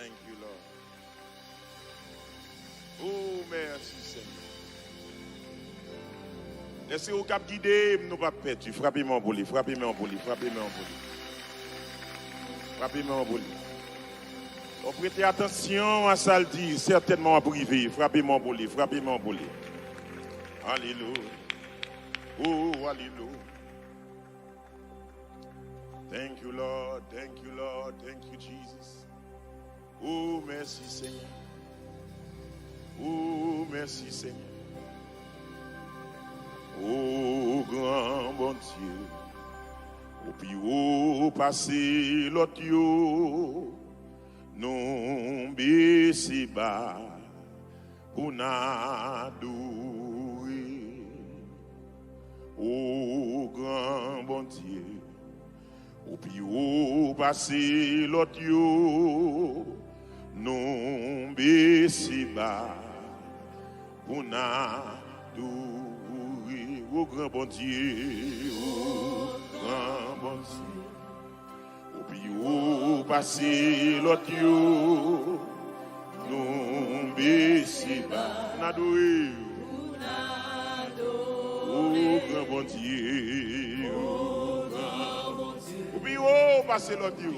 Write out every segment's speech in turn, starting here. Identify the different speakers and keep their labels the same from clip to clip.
Speaker 1: Thank you, Lord. Oh, merci, Seigneur. Laissez-vous cap guider, nous pas perdre. Frappez-moi en bouli, frappez-moi en bouli, frappez-moi en bouli. Frappez-moi en bouli. On prêtez attention à ça le dit, certainement à privé. Frappez-moi en bouli, frappez-moi en bouli. Alléluia. Oh, alléluia. Thank you, Lord. Thank you, Lord. Thank you, Jesus. Oh, merci, Seigneur. Oh, merci, Seigneur. Oh, grand bon Dieu. Au plus haut passé l'autre yo. Non baisser bas. Pour n'adouer. Oh, grand bon Dieu. Au plus haut passé l'autre yo. Non baisser bas. Pour n'adouer. Au grand bon Dieu, au grand bon Dieu, au plus haut passé l'autre yo, nous baissons bas, n'adoué, au grand bon Dieu, au plus haut passé l'autre yo,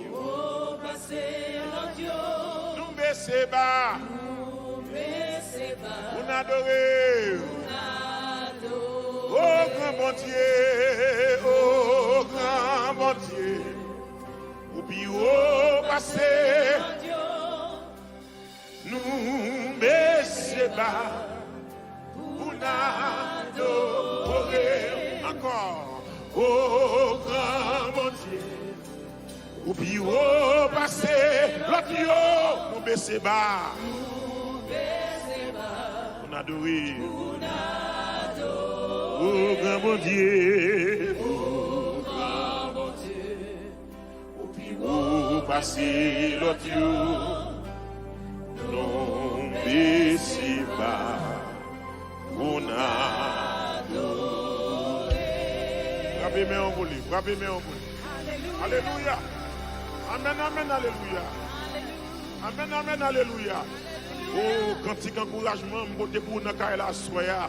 Speaker 1: nous baissons bas, nous n'adoré. Oh grand bon Dieu, oh grand bon Dieu, au plus haut passé, nous baissons bas, pour n'adorer encore. Oh grand bon Dieu, au plus haut passé, l'autre yo, nous baissons bas, pour n'adorer. Oh grand bon Dieu, oh grand bon Dieu, au plus haut passé l'autre yo, non baissez pas, on adore. Frappez-moi en bouli, frappez-moi en bouli. Alléluia. Amen, amen, alléluia. Amen, amen, alléluia. Oh, cantique encouragement, m'bote pour nous car la soya.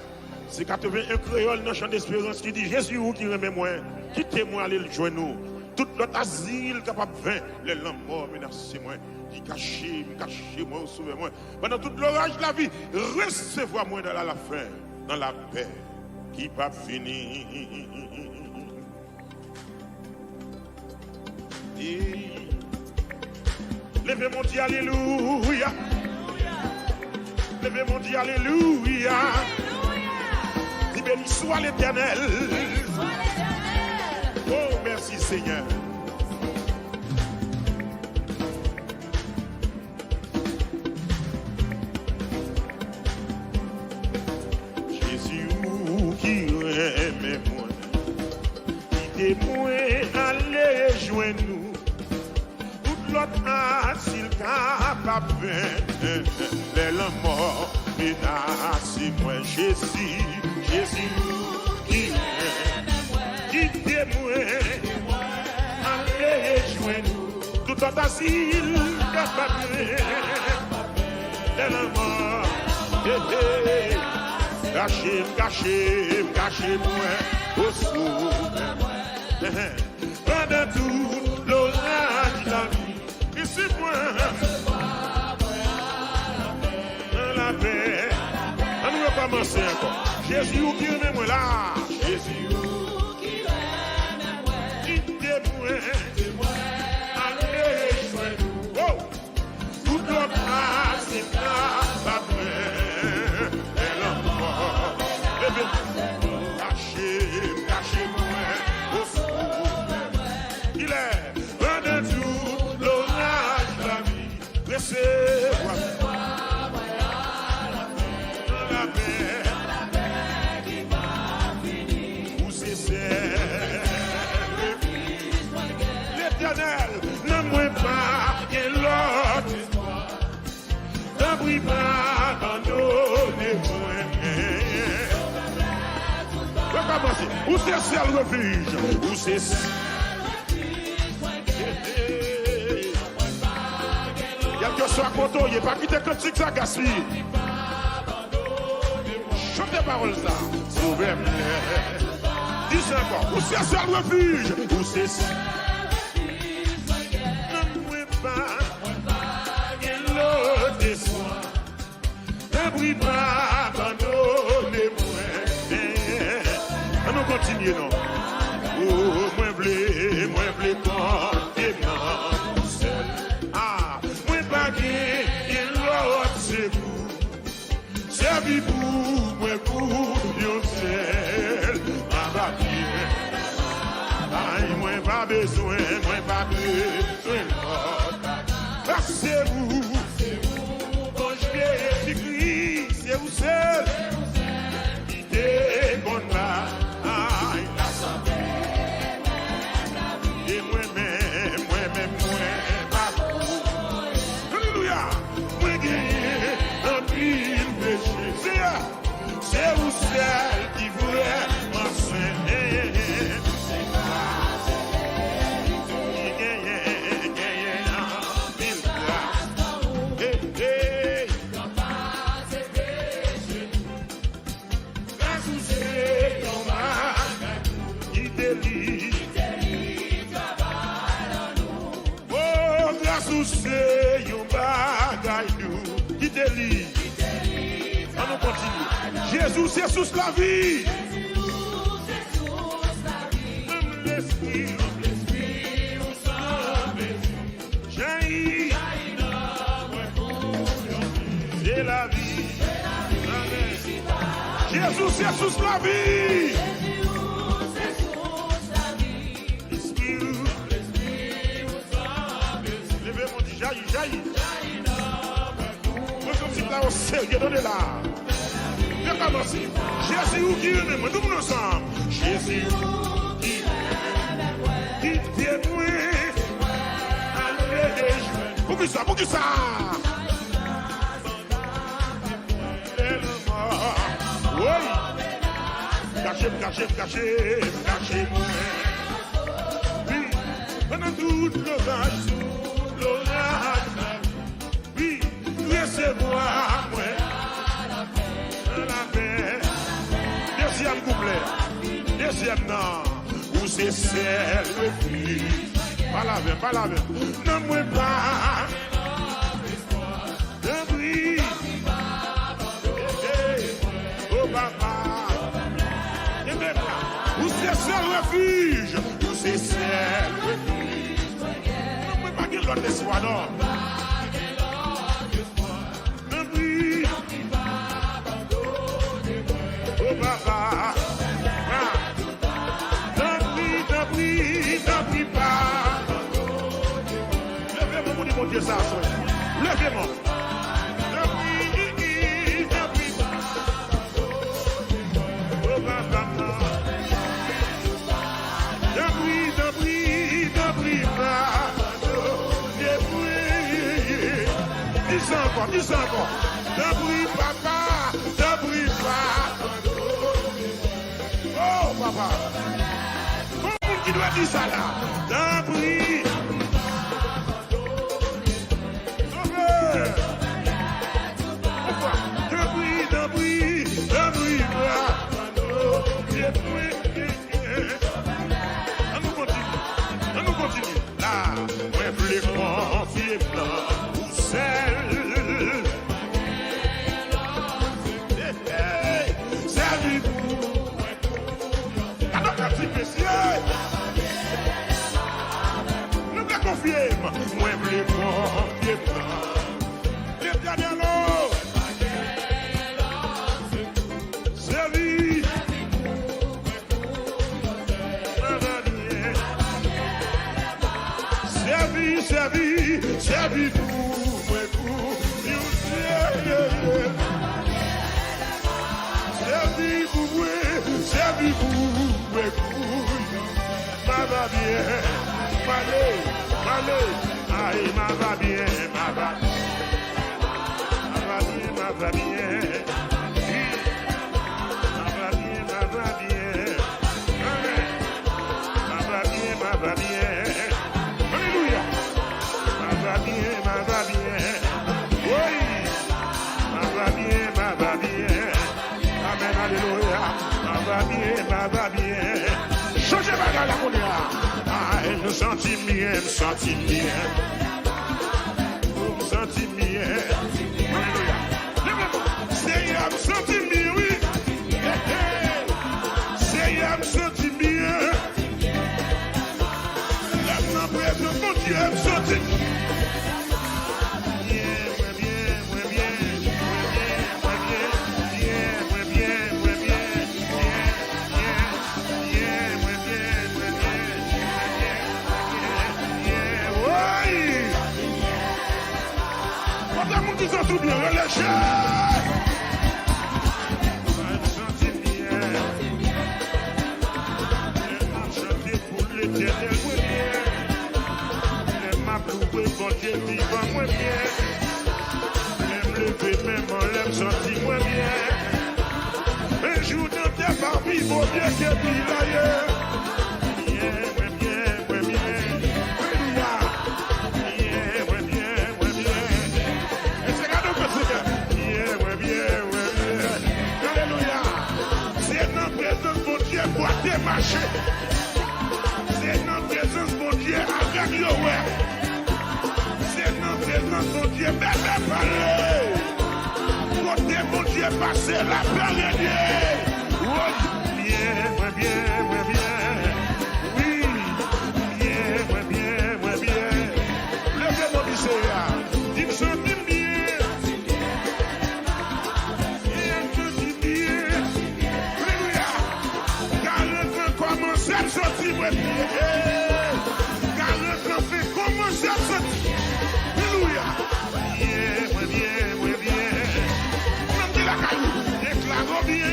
Speaker 1: C'est 81 créoles dans le champ d'espérance qui dit Jésus ou qui remet moi, quittez-moi aller le joindre nous. Tout notre asile capable de vaincre les lampes morts menacez moi, qui cachez moi, sauvez-moi. Pendant toute l'orage de la vie, recevez-moi dans la fin, dans la paix qui pas fini. Levez mon Dieu, alléluia. Levez mon Dieu, alléluia. Béni soit l'Éternel. Oh, merci Seigneur. Jésus qui aime moi, qui moi aller joindre nous. Toute l'autre asile capable de la mort menace moi Jésus. Jésus qui témoin, allez joindre-nous, tout notre asile capable de la mort. Cachez-moi au secours. Pendant tout l'orage de la vie, ici moi, dans la paix. On ne va pas commencer encore. Jésus qui aime moi là, Jésus qui aime moi, qui témoin, allez joindre-nous. Oh, tout notre âge est capable, elle en mort. Cachez-moi au secours. Il est pendant tout l'orage de la vie, laissez-moi. L'Éternel ne mouille pas et l'autre n'abri pas abandonnez-moi. Où c'est ça le refuge? Où c'est ça? soir content, il n'y a pas quitté cantique ça gaspille. Chante des paroles ça. Sauve-moi. Dis ça encore. Où c'est seul refuge? Où c'est ça? Ne mouais pas. L'autre des soins. Ne brille pas. Abandonnez-moi. On va continuer non. Oh, moi blé quand t'es non seul. Ah, moi pas bien, l'autre c'est vous. Servi pour, moi pour, yo seul. Ma bien. Aïe, moi pas besoin l'autre. C'est vous. Quand je viens écrit, c'est vous seul. Idée qu'on a. C'est vous seul qui voulait m'enseigner. Oh, grâce au Seigneur, qui délivre. On nous continue. Jésus, c'est sous la vie. C'est la vie. Jésus, c'est sous la vie. Levez mon dit, jaillit. Moi, comme si là, au sérieux, donnez-la. Jésus ou qui est nous nous ensemble. Jésus qui t'aime, pour qui ça, oui, cachez, oui, pendant toute l'orage, oui, laissez-moi, moi. Deuxième couplet, deuxième non, où c'est celle refuge. Pas la même, ne mouais pas. Ne brille. Oh papa. Où c'est celle refuge. Où c'est celle refuge. Ne mouais pas qu'il l'autre espoir, non. Ne brille. Oh papa. N'oublie pas. Levez-moi, mon Dieu, ça. Levez-moi. N'oublie pas. Oh papa. N'oublie pas. Dis encore. N'oublie papa. N'oublie pas. Oh papa. Qui doit dire ça là? D'un prix. Pourquoi? D'un prix. On nous continue. Là, moi, plus confié blanc ou sel. Servez-vous. Alors, quand tu messieurs. Confier, moi plus confier, les derniers lots, servi, servi vous, moi vous, servi vous, moi vous, ma va bien, aïe, ma va bien, ma va bien. Alléluia. Ma va bien. senti bien, me senti bien. Me senti bien. Alléluia. Seigneur, me senti bien, oui. Seigneur, me senti bien. Lève ma présence, mon Dieu, me senti bien. Ils sont tout bien relâchés. Je me sens bien. Je m'ai chanté pour l'éternel, moi bien. Je m'ai prouvé bon Dieu vivant, moi bien. Je me lever même en l'air, senti moi bien. Un jour dans tes parmi, mon Dieu, qui est pile ailleurs. C'est notre présence, mon Dieu, avec le ouais. C'est notre présence, mon Dieu, bébé parler. Côté, mon Dieu, passer la période. Oui, bien, bien. Oui, bien. Levez mon lycéa. Dis-moi, dis-moi bien. Sorti, moi bien. Car le temps fait commencer à sortir. Alléluia. Bien. Même de la caillou. Déclarons bien.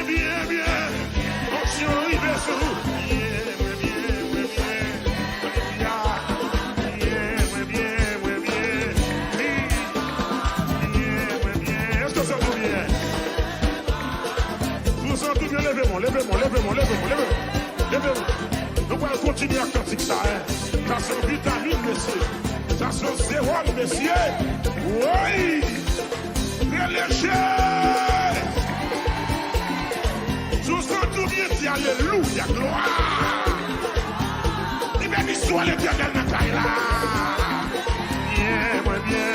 Speaker 1: Onction arrive sur vous. Bien. Est-ce que ça va bien? Vous sentez bien? Levez-moi. Nous allons continuer à cantiquer ça. Ça c'est vitamine, messieurs. Ça c'est zéro, messieurs. Oui. Très léger. Tout ça tout bien dit alléluia, gloire. Et bien, l'histoire l'éternel n'a pas là. Bien.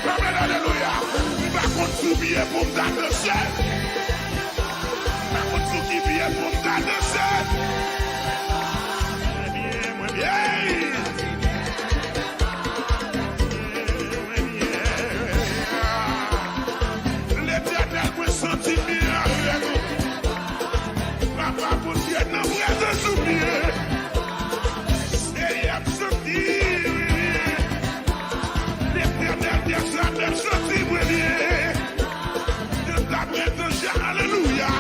Speaker 1: Amen, alléluia. Il va continuer pour me danser. Qui vient pour me danser. L'éternel me sentit bien avec nous. Papa, pour Dieu, n'a rien de s'oublier. Seigneur, me sentit bien. L'éternel me sentit bien. De ta présence, alléluia.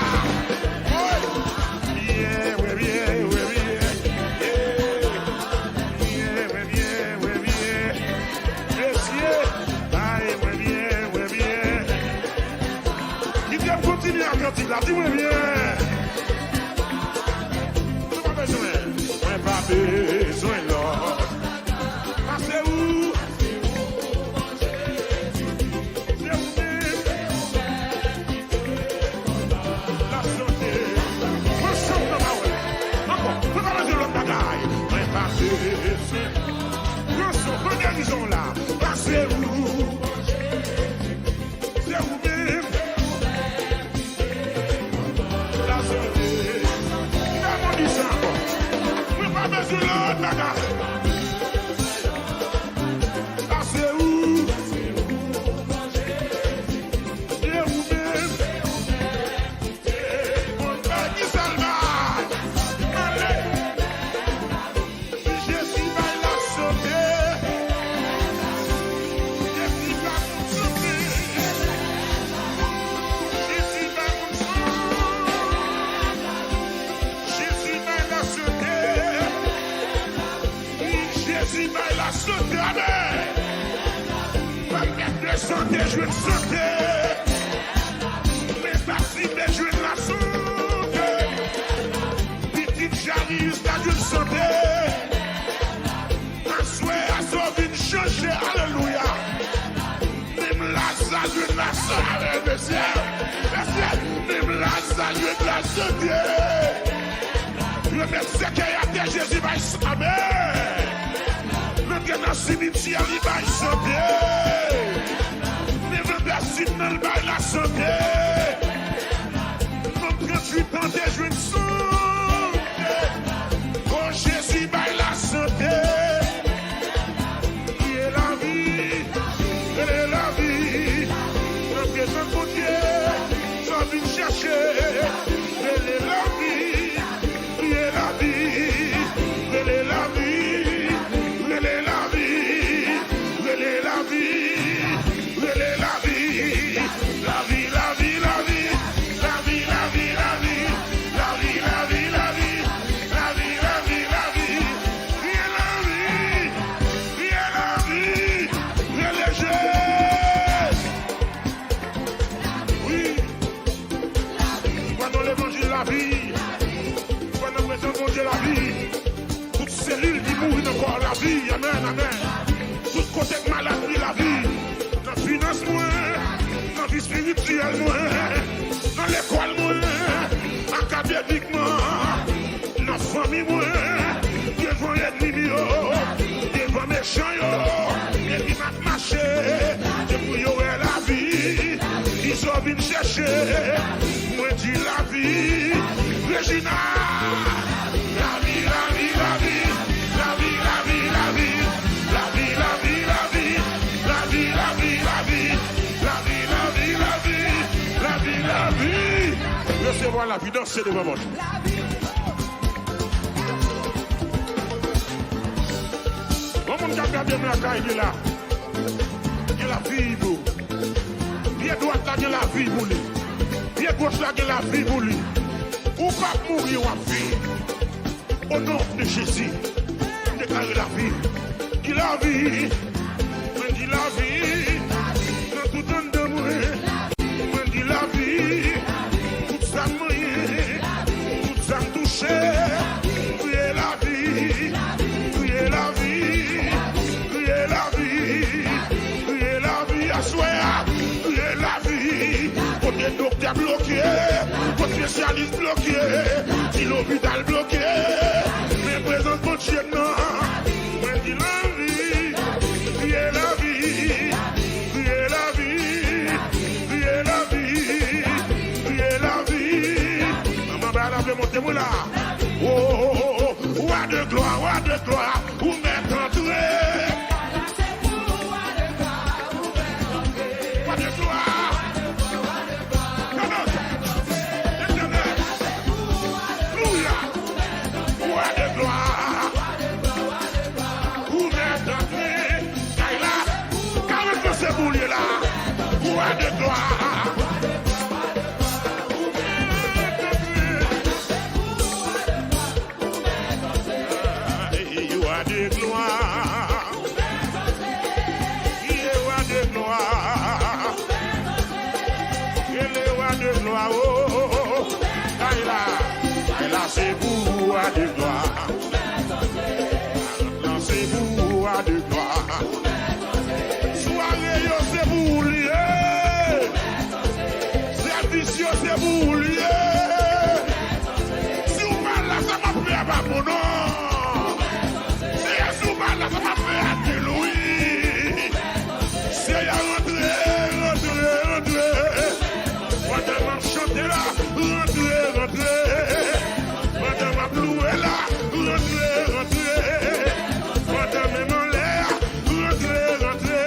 Speaker 1: Dis-moi bien. Pas besoin, Lord. Passez où? La santé. Moi, je chante dans ma ouais. Encore, faut pas besoin de l'autre bagaille. Pas besoin. Prends guérison là. Passez où? C'est où même? Sur l'autre bagage. Ah, c'est où? C'est où même? Mon père qui salvaille. Allez. Jésus va la sauver. Jésus va nous sauver. Jésus va nous sauver. Jésus va la sauver. Jésus m'a la sauté, amen. Pas mettre de santé, je vais le sauter. Mais pas si, mais je vais la sauter. Petite Janice, t'as dû le sauter. Un souhait à sauver, une changer, alléluia. Même la salut de la sauter, monsieur. Même la salut de la sauter. Remettre ce qu'il y a à Jésus, va y amen. Rentre dans le cimetière, il va y santé. Ne remercie dans le bail la santé. Nous 38 ans de jouer une santé. Oh Jésus, bail la santé. Il est la vie, elle est la vie. Représente mon Dieu, j'en viens chercher. Elle est la vie, il est la vie, elle est la vie, elle est la vie, elle est la vie, elle est la vie, la vie, la vie, la vie, la vie, la vie, la vie, la vie, la vie, la vie, la vie, la vie, la vie, il est la vie, il est la vie, elle est jeune. Oui, pendant l'évangile la vie, pendant le présent Dieu la vie, toute cellule qui mourit encore la vie, amen, amen. Tout côté de maladie la vie, dans la finance moins, dans la vie spirituelle moins, dans l'école moins, académiquement, dans la famille moins, devant l'ennemi, devant méchant, et qui m'a marché, depuis yo est la vie, ils sont venus chercher, moi dis la vie, Regina, la vie, la vie, la vie, la vie, la vie, la vie, la vie, la vie, la vie, la vie, la vie, la vie, la vie, la vie, la vie, la vie, la vie, recevoir la vie, danser devant moi. Bon monde qui a regardé la caille de là, il y a la vie pour pied droit là, il y a la vie pour lui, pied gauche là, il y a la vie pour lui. Ou pas mourir en vie. Au nom de Jésus, déclarer la vie. Dis la vie. Dis la vie. Dans tout temps de moi. Dis la vie. Tout ça moyen. Tout ça touché. Priez la vie. Priez la vie. Priez la vie. Priez la vie à soi. Priez la vie. Côté docteur bloqué. Côté spécialiste bloqué. Si l'hôpital bloqué. Mais présente mon Dieu non. Moi dis la vie. Priez la vie. Priez la vie. Priez la vie. Priez la vie. Maman va la monter moi là. Oh oh oh oh. Roi de gloire, roi de gloire. Où m'être entré. Roi de gloire. Roi de gloire, roi de gloire, il est roi de gloire, il est roi de gloire, oh, Kaila, c'est vous, roi de gloire, c'est vous, roi de gloire. Soirée, c'est vous lié. Service, c'est vous lié. Si vous parlez là, ça m'a fait à mon nom. Si vous parlez là, ça m'a fait à Louis. Si il y a rentré. Madame m'a chanté là, rentré. Madame m'a loué là, rentré. Madame m'a l'air, rentré.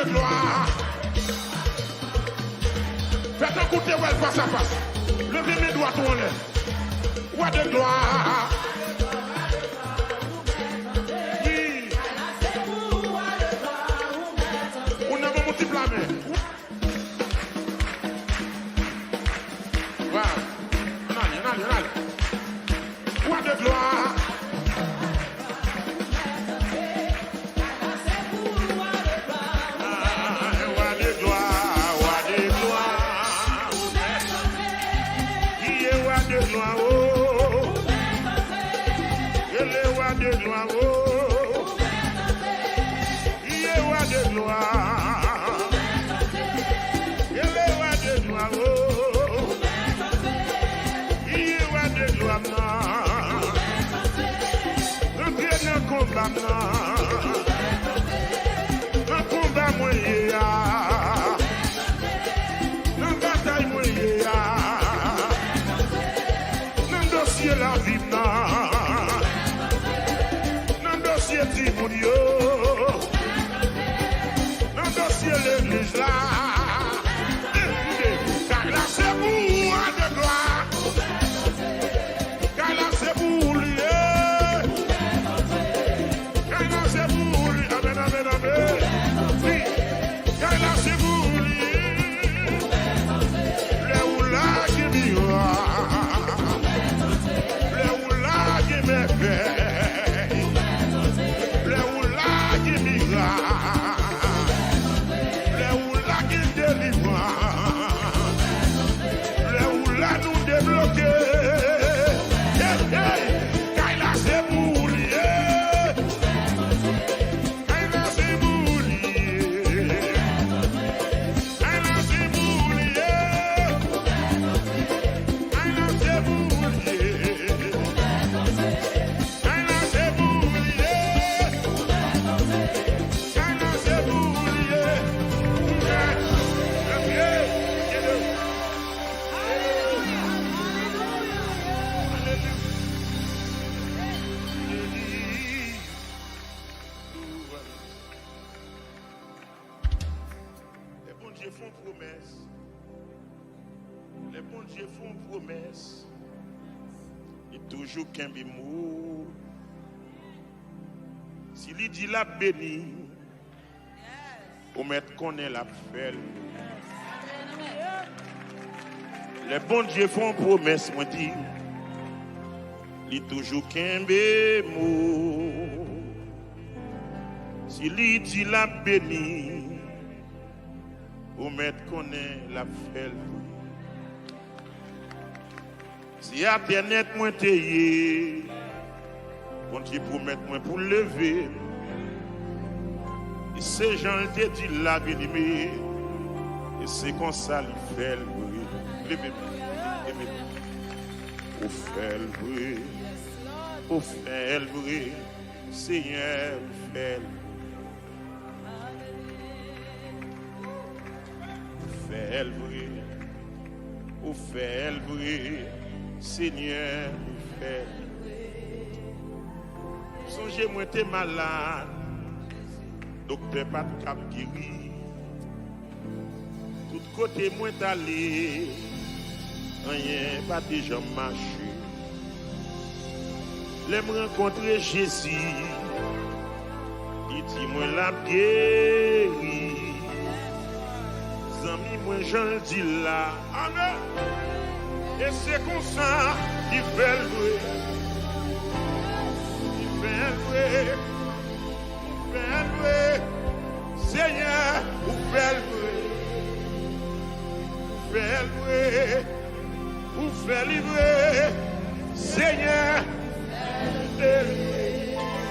Speaker 1: gloire. Faites un coup de ouais face à face. Levez mes doigts tout en l'air. Roi de gloire. Oui. On a mon petit plat, mais. Voilà. Allez. Roi de gloire. Un combat moyen, un bataille moyen, un dossier la vie, un dossier Timounio, un dossier l'église là. Car là c'est vous de gloire, car là c'est vous lié. Les bons dieux font promesse. Et toujours qu'un bimou. S'il dit la béni, au maître connaît la fête. Les bons dieux font promesse, moi dis. Il toujours qu'un bimou. S'il dit la béni, au maître connaît la fête. Si Internet moi t'ayé, bon Dieu promet moi pour lever. Et ces gens te dit la béni, et c'est comme ça il fait le bruit. Levez-moi. Au fait le bruit, au fait le bruit, Seigneur fait le bruit. Fait le bruit, au fait le bruit. Seigneur, fait. Songez-moi, t'es malade. Docteur, pas de cap guéri. Tout côté, moi, t'allé. Rien, pas de jambes marcher. Les me rencontrer Jésus. Il dit, moi, la guéri. Zami, moi, j'en dis là. Amen. Et c'est comme ça qu'il fait le bruit. Il fait le bruit. Il fait le bruit. Seigneur, vous faites le bruit. Vous faites le bruit. Vous faites le bruit. Seigneur, vous faites le bruit. Vous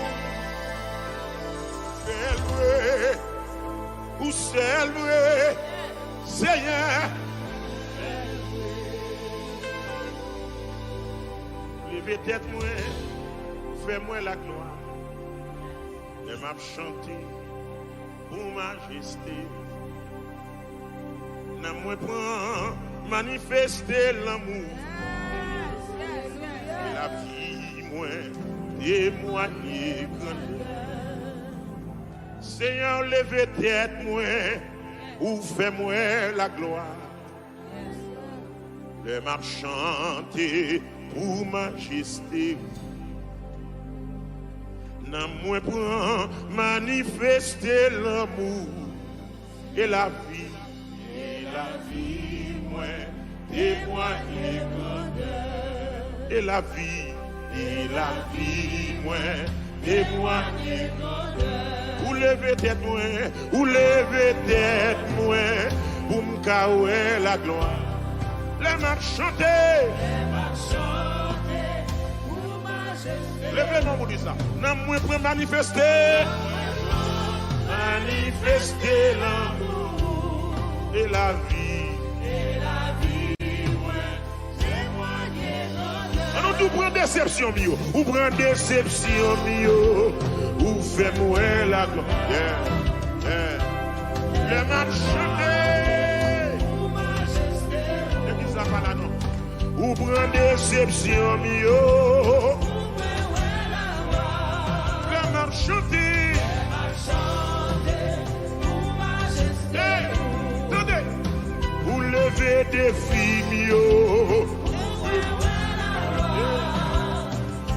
Speaker 1: faites le bruit. Vous faites le bruit. Seigneur, peut-être moi, fais-moi la gloire. Et m'a chanté pour majesté. N'a moi prend manifester l'amour. Et la vie moi témoigner grandeur. Seigneur, levez tête, moi, ou fais-moi la gloire. Le m'a chanter pour majesté. Nan moi pour manifester l'amour et la vie. Et la vie, moi, témoigner grandeur. Et la vie, moi, témoigner grandeur. Ou lever tête, moi, pour m'kaouer la gloire. Les m'a chanter. Levez-moi pour dire ça. Nan moi pour manifester. Manifester l'amour et la vie. On nous prend déception, mio. Ou prend déception, mio. Ou fait-moi la gloire. Les m'a chanter. Et qui ça va là, non? Ou prend déception, mio. Chanter, attendez, vous levez des filles,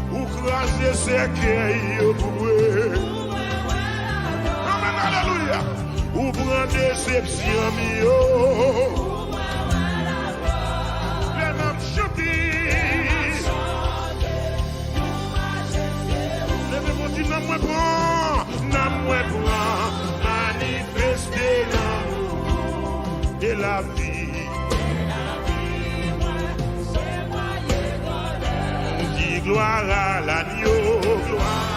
Speaker 1: vous crachez ces cueils, amen, alléluia, vous prenez déception, les mêmes chanter. N'a moi prend, manifester l'amour et la vie. On dit gloire à l'agneau, gloire.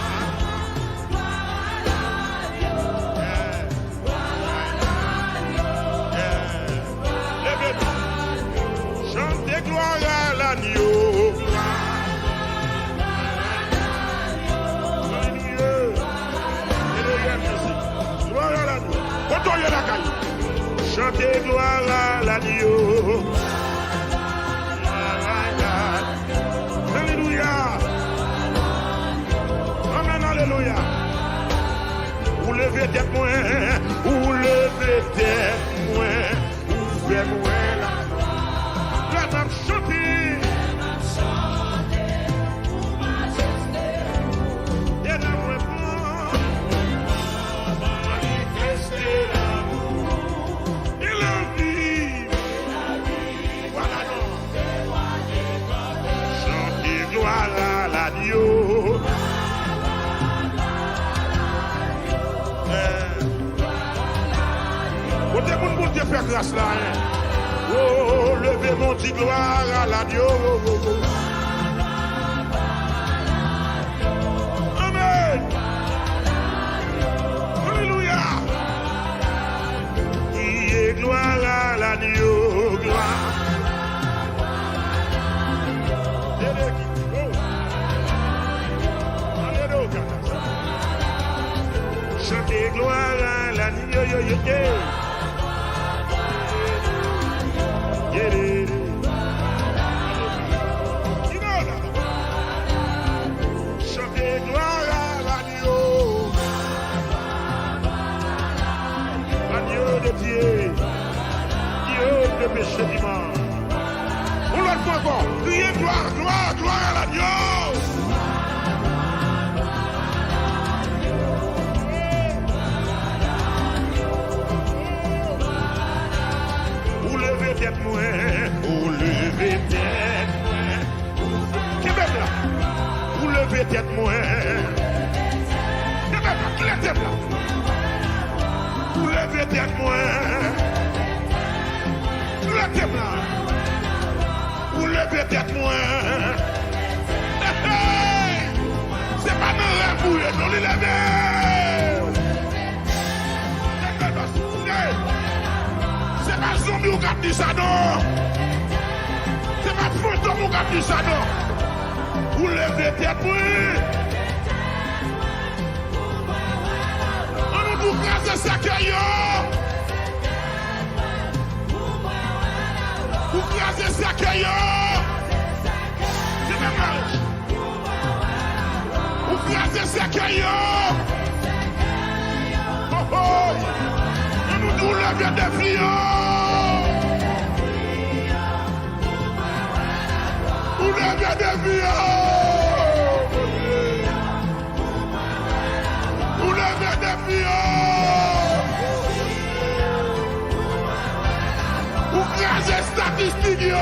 Speaker 1: Chantez gloire à l'agneau, gloire. Chantez gloire à l'agneau. Alléluia. Amen, alléluia. Vous levez tête moi, vous levez tête moi, vous faites moi la même chanter. Et la moi manifester l'amour et la vie. Voilà donc. Chantez gloire à l'agneau. Côté mon bon Dieu fait grâce là. Oh, levez mon petit gloire à l'agneau. Amen. Alléluia. Qui est gloire à l'agneau, gloire. Chantez gloire à l'agneau. Chantez gloire à l'agneau. Agneau de Dieu, qui ôte le péché du monde. On l'autre fois encore, criez gloire, gloire, gloire à l'agneau. Vous levez tête moi, vous levez tête moi. Québec là, vous levez tête moi. Québec là, qui est tête là? Vous levez tête moi. Vous levez tête là. Vous levez tête moi. C'est pas dans la boule, non les lever. C'est pas zombie ou gâte du ça non. C'est pas fantôme ou gâte du ça non. Vous levez tête moi. On nous crase ça caillou. Vous crasez ça caillou. C'est même mariage. Vous crasez ça caillou. levez des filles. Vous levez des filles. Vous levez des filles. Vous crasez statistiques.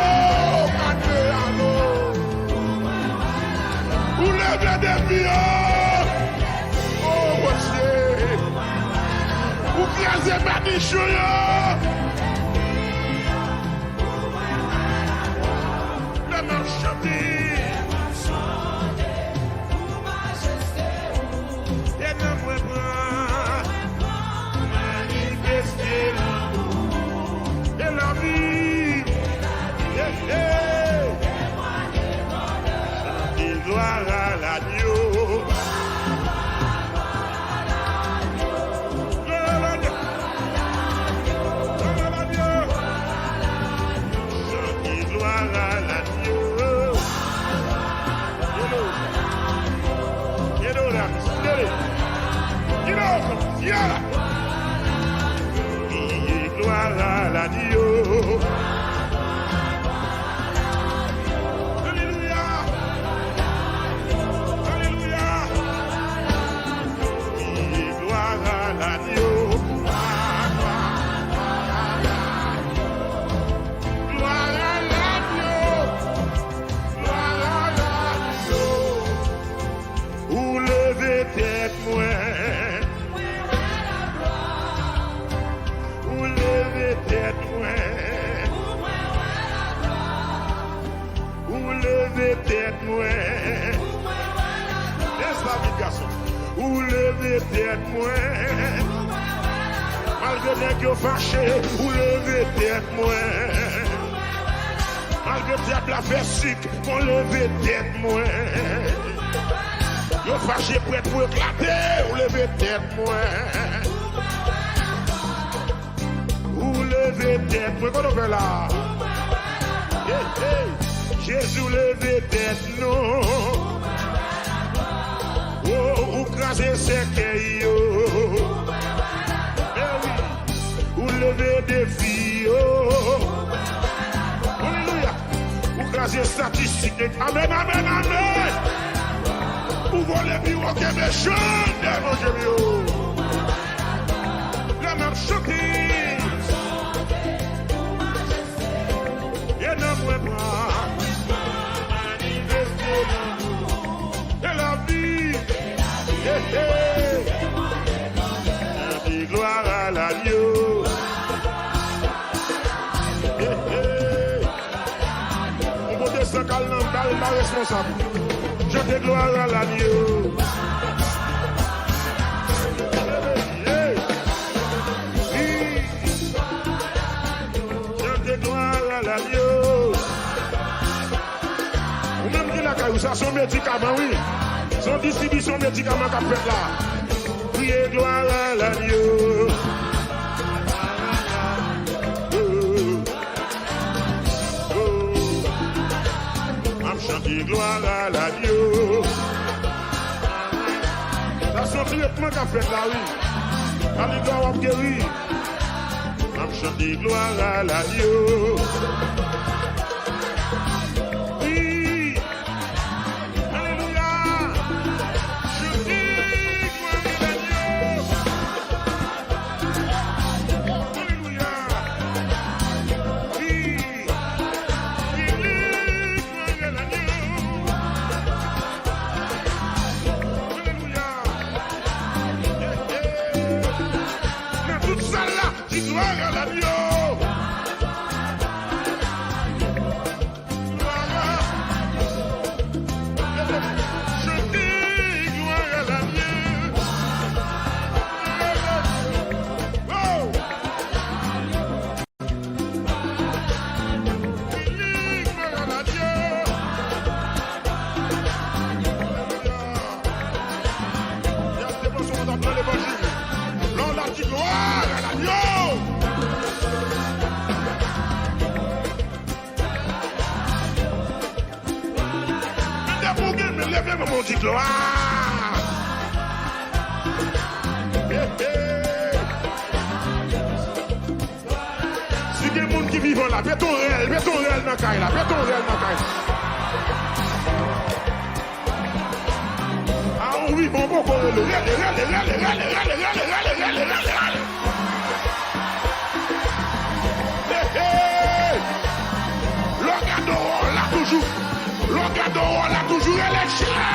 Speaker 1: Vous levez des filles. Oh, monsieur. Vous crasez ma nichouille. Le marchandis. Et ne me prend. Manifester l'amour. Et la vie. Et gloire à l'agneau. Gloire à l'agneau. Alléluia. Alléluia. Gloire à l'agneau. Gloire à l'agneau. Gloire à l'agneau. Ou levez tête moins. Tête moins, ou levez tête moins, laisse-la vie garçon, ou levez tête moins, malgré les qui ont fâché, ou levez tête moins, malgré tête la fait sucre, on levez tête moins, ils ont fâché prêt pour éclater, ou levez tête moins. Levez tête, moi qu'on fait là. Hey, hey. Jésus levez tête, non. Oh, ou crasez ses cailloux. Eh oui, ou levez des filles. Alléluia. Ou crasez statistiques. Amen, amen, amen. Ou volez bureaux qui méchants, mon Dieu. La même choquée. Et la vie, et gloire à l'agneau. On peut descendre calme, pas responsable. Je te gloire à l'agneau. Je te gloire à l'agneau. Ça, son médicament, oui. Son distribution médicament qu'a fait là. Priez gloire à l'agneau. I'm chanté gloire à l'agneau. Ça, son traitement qu'a fait là, oui. Alléluia, on guéri. I'm chanté gloire à l'agneau. On dit gloire. besoin là. Mets ton réel dans la caille là. Mets ton réel dans la caille. Ah oui, bon, le réel. Le gâteau, là toujours. Le gâteau, là toujours, elle est chère.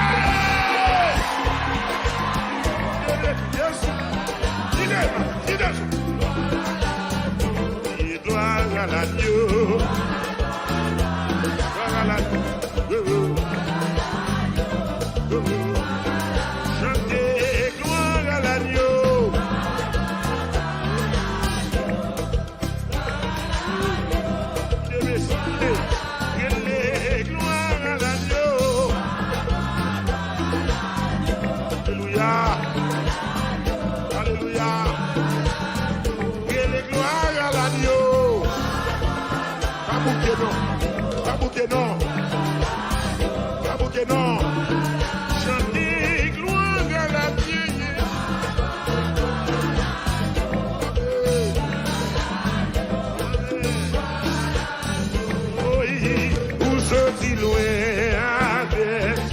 Speaker 1: Il doit à l'agneau. Chantez gloire à l'agneau. Gloire à l'agneau. Alléluia. Alléluia. Gloire à l'agneau. Kabouké non. Chantez gloire à l'agneau. Où sont-ils loin avec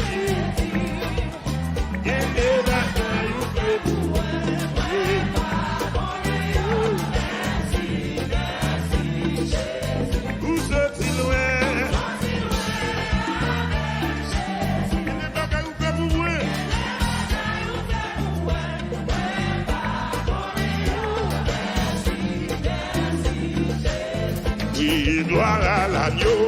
Speaker 1: gloire à l'agneau.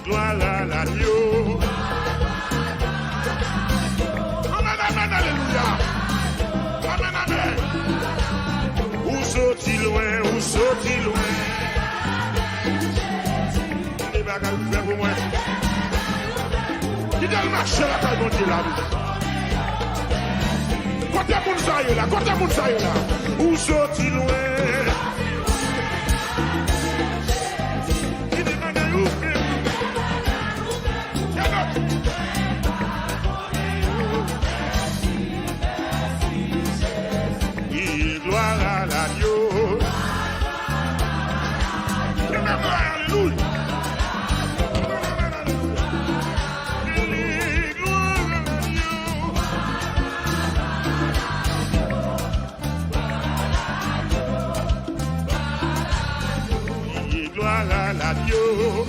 Speaker 1: Gloire à l'agneau. Amen, amen, alléluia. Amen, amen. Où sont-ils loin, Les bagages vous faire pour moi. Qui donne le marché là, quand ils vont là. Côté moun sa yo là. Où sont-ils loin? Gloire à l'agneau. Alléluia. Gloire à l'agneau.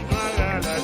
Speaker 1: Gloire à la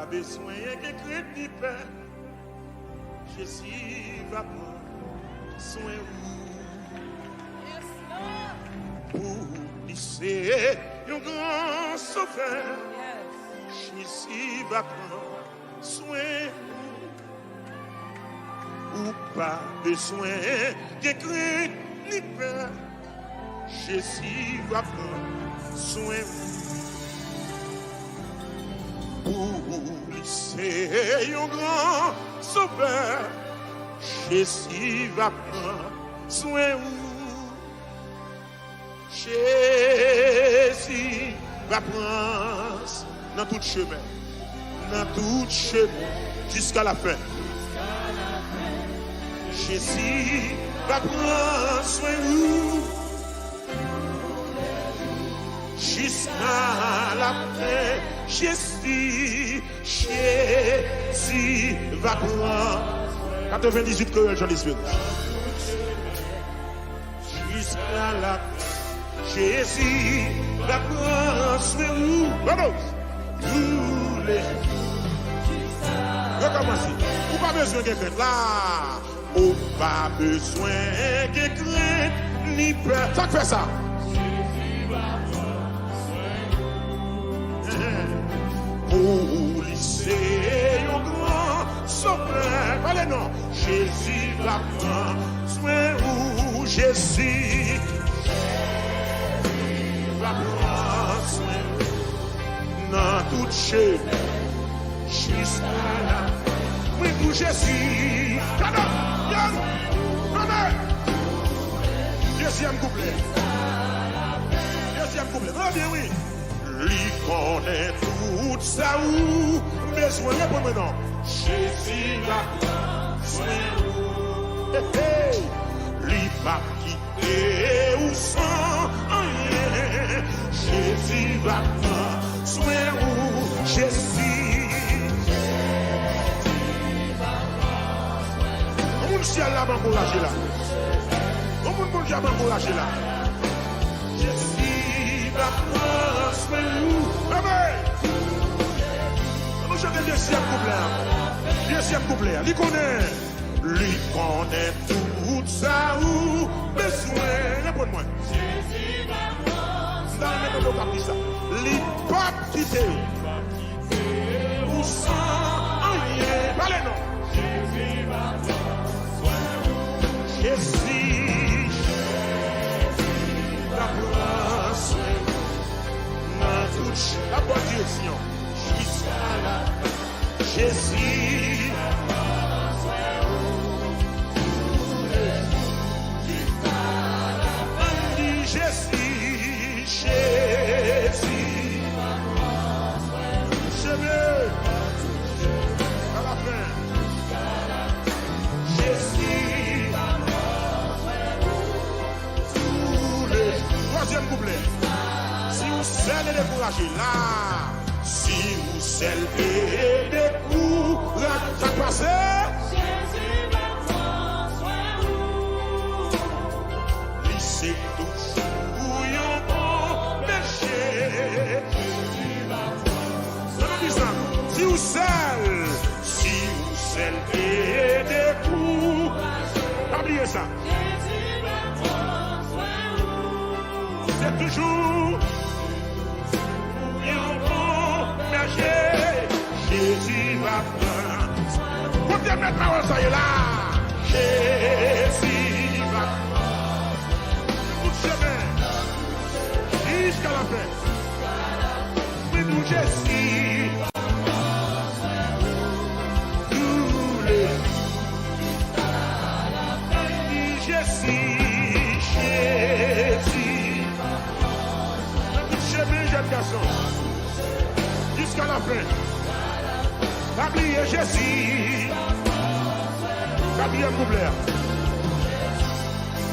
Speaker 1: pas besoin de crainte ni peur. Jésus va prendre soin pour lycée un grand sauveur. Jésus va prendre soin ou pas besoin de crainte ni peur. Jésus va prendre soin pour lycée un grand sauveur. Jésus va prendre soin. Jésus va prendre dans tout chemin, jusqu'à la fin. Jésus va prendre soin jusqu'à la fin. Jésus va prendre 98 que j'en ai suivi. Jusqu'à la fin. Jésus va prendre soin vamos. Tous les recommencez. Ou pas besoin de crainte là. Ou pas besoin de crainte ni peur. Ça fait ça. Jésus va prendre soin. Pour lycée un grand sauveur. Allez non. Jésus va prendre soin. Jésus va prendre soin dans toute chemin jusqu'à la fin. Oui, pour Jésus. Deuxième couplet. Oh bien oui. Lui connaît tout ça ou besoin. Réponds maintenant. Jésus va prendre soin. Lui pas quitter ou sans rien. Jésus va prendre soin ou Jésus. On ne s'y a là m'encourager là. On ne peut jamais encourager là. Jésus va prendre soin ou. Amen. Nous chantons le deuxième couplet. Lui connaît tout ça ou besoin. Réponds-moi. Jésus va prendre soin. Les papes quitter ou sans rien. Allez non. Jésus va prendre soin. Jésus va prendre soin. Dans toute la bonne direction jusqu'à la fin. Jésus va prendre soin. Jusqu'à la fin. Jésus. C'est mieux. À la fin. Jésus. Tous les. Troisième couplet. Si vous seul et découragé, là. Si vous seul et découragé, ça passe. Jésus va prendre soin. Lycée toujours un bon péché. Si vous seul et découragé, oubliez ça. C'est toujours un bon péché. Jésus va prendre. Vous devez mettre ma voix, ça y est là. Jésus va prendre. Tout chemin jusqu'à la fin. Oui, nous Jésus. Jusqu'à la fin. Oubliez Jésus. Quatrième couplet.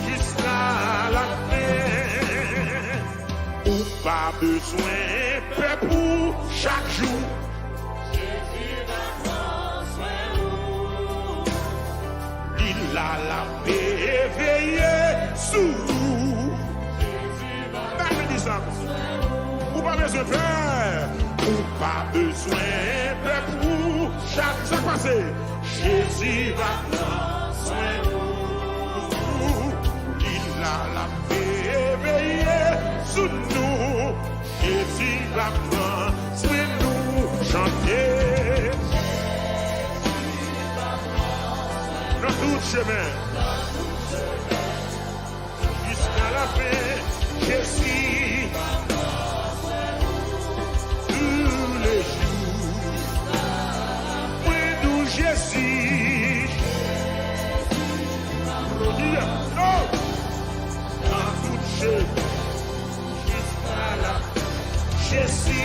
Speaker 1: Jusqu'à la fin. Ou pas besoin de pour chaque jour. Jésus va prendre soin. Il a la paix veillée sous. Jésus va prendre soin. Ou pas besoin de faire. Ou pas besoin de pour chaque ça passé. Jésus va prendre soin de nous. Il a la paix veillée sous nous. Jésus va prendre soin de nous. Chanter dans tout chemin jusqu'à la fin. Jésus tous les jours. Moi nous Jésus. Non. Dans tout chemin jusqu'à la fin. Jésus.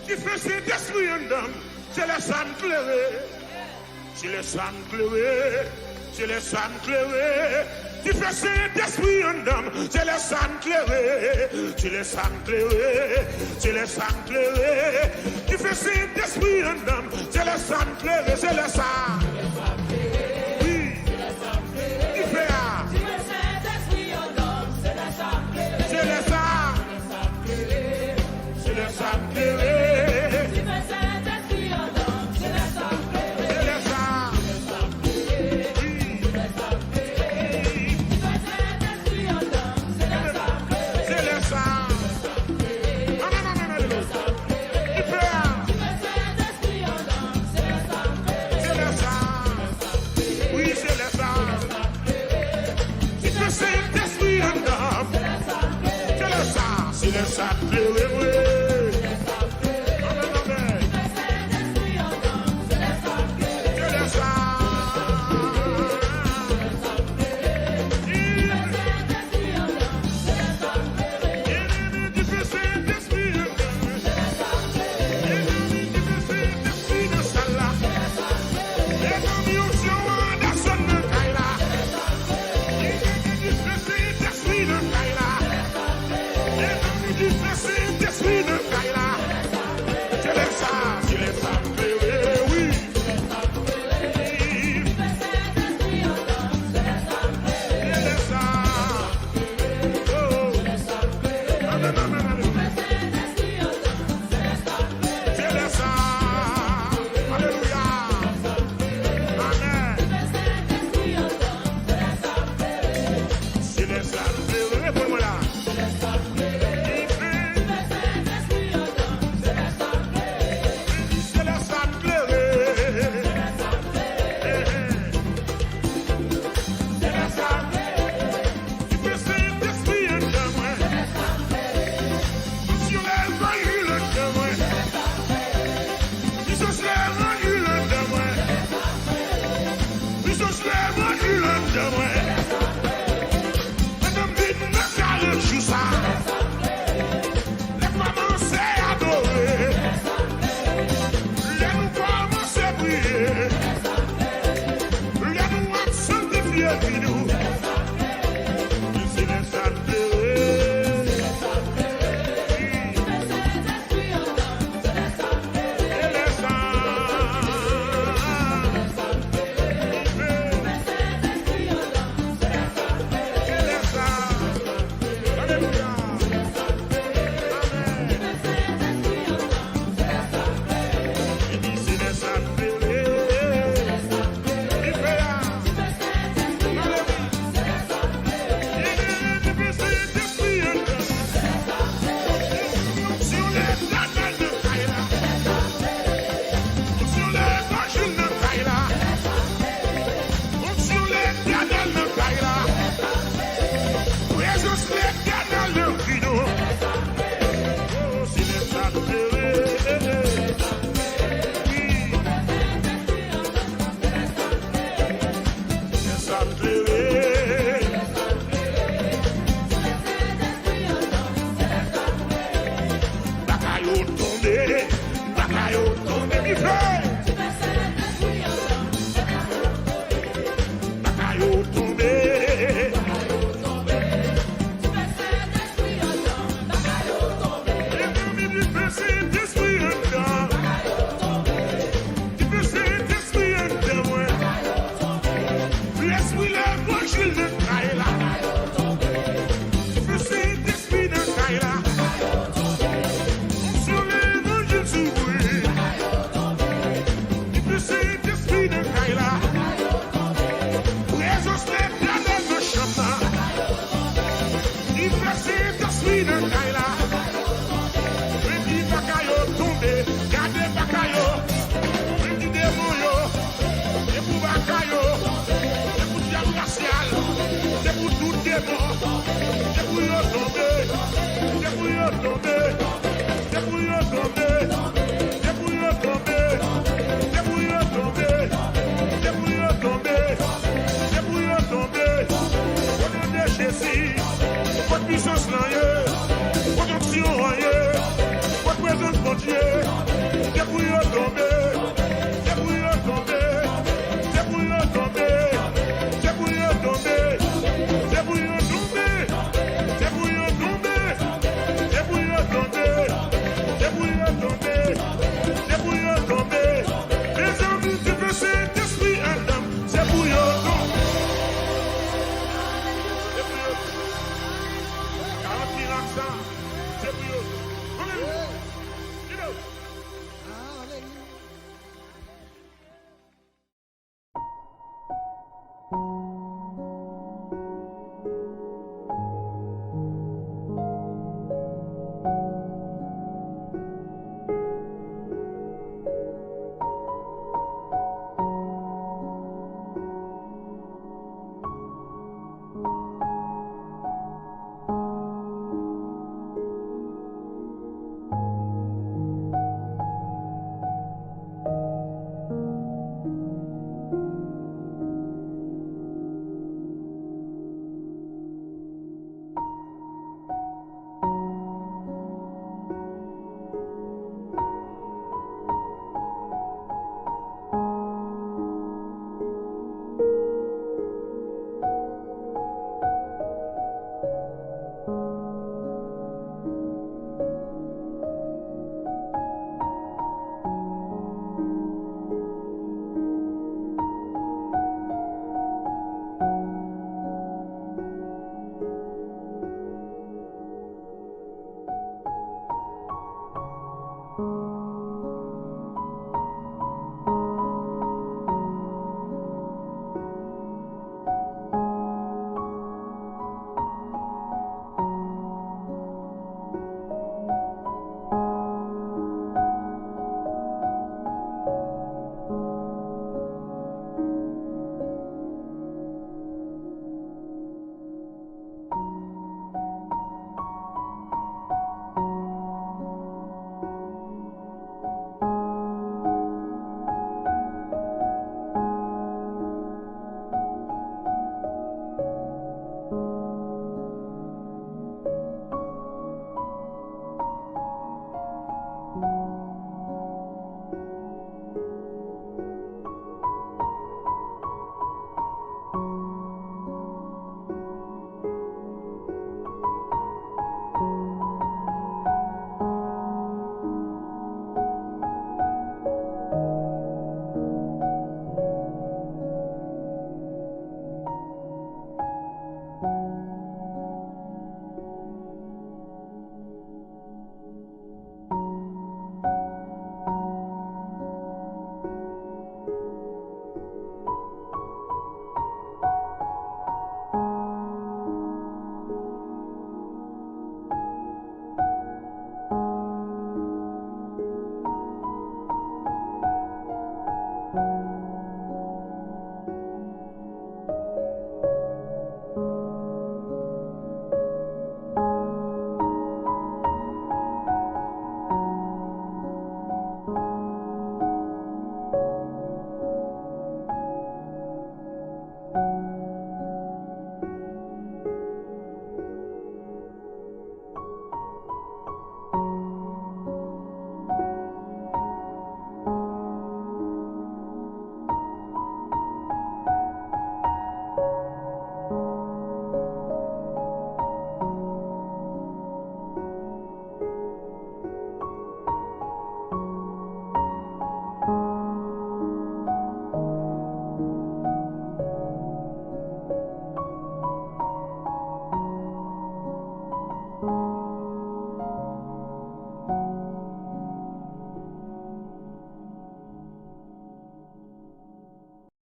Speaker 1: Qui fait ses d'esprit en dame, c'est les sangs clairés. C'est les sangs clairés. C'est les sangs clairés. Qui fait ses d'esprit en dame, c'est les sangs clairés. C'est les sangs clairés. C'est les sangs clairés. Qui fait ses d'esprit en dame, c'est les sangs clairés. C'est les sangs. Oui. Qui fait ça? C'est les sangs. C'est les sangs clairés. C'est le sac pleuré,
Speaker 2: you.